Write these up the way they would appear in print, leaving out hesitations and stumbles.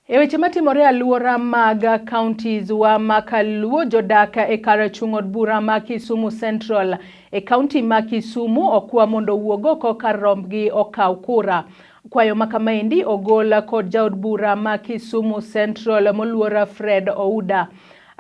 Weche matimore aluora mag counties wa makaluo Jodak e kar chung' od bura ma Kisumu Central e county ma Kisumu okwa mondo wuog oko kar romb gi Okaw Kura. Kwayo makamaendi ogol kod jaod bura ma Kisumu Central moluora Fred Ouda.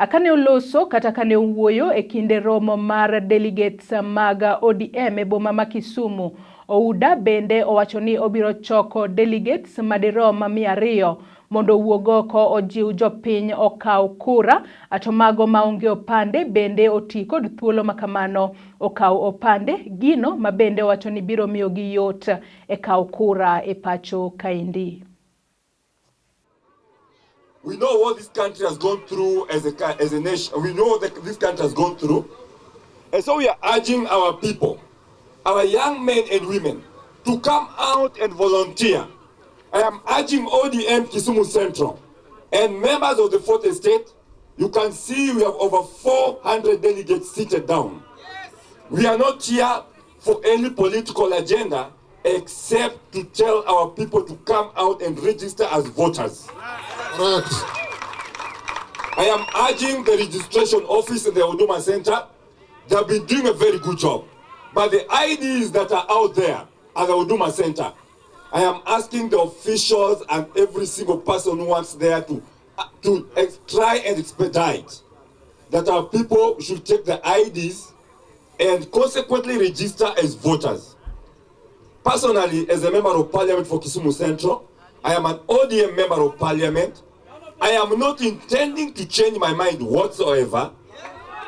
Kane oloso kata kane owuoyo e kinde romo mar delegates mag ODM e boma ma Kisumu, Ouda bende owacho ni obiro choko delegates madirom 200 mondo wuog oko ojiw jopiny okaw kura, to mago maonge opande bende oti kod thuolo makamano okaw opande, gino ma bende owacho ni biro miyo gi yot e kaw kura e pacho kaendi. We know what this country has gone through as a nation. We know that this country has gone through. And so we are urging our people, our young men and women, to come out and volunteer. I am urging ODM Kisumu Central and members of the Fourth Estate. You can see we have over 400 delegates seated down. Yes. We are not here for any political agenda except to tell our people to come out and register as voters. Right. I am urging the registration office in the Huduma Center. They have been doing a very good job. But the IDs that are out there at the Huduma Center, I am asking the officials and every single person who works there to try and expedite that our people should take the IDs and consequently register as voters. Personally, as a member of parliament for Kisumu Central, I am an ODM member of parliament. I am not intending to change my mind whatsoever,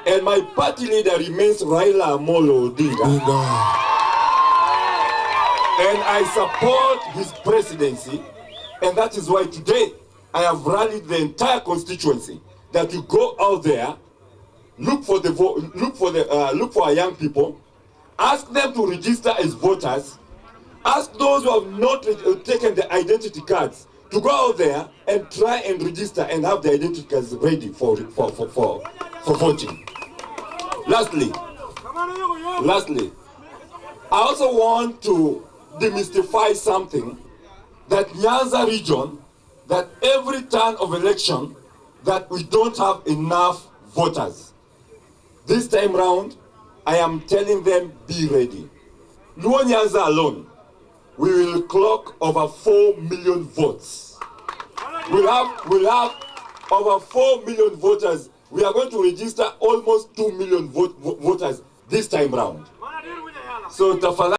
and my party leader remains Raila Amolo Odinga. And I support his presidency, and that is why today I have rallied the entire constituency that you go out there, look for our young people, ask them to register as voters, ask those who have not taken the identity cards to go out there and try and register and have the identity cards ready for voting. Lastly, I also want to demystify something that Nyanza region, that every turn of election, that we don't have enough voters. This time round, I am telling them, be ready. Luo Nyanza alone, we will clock over 4 million votes. We'll have over 4 million voters. We are going to register almost 2 million voters this time round. So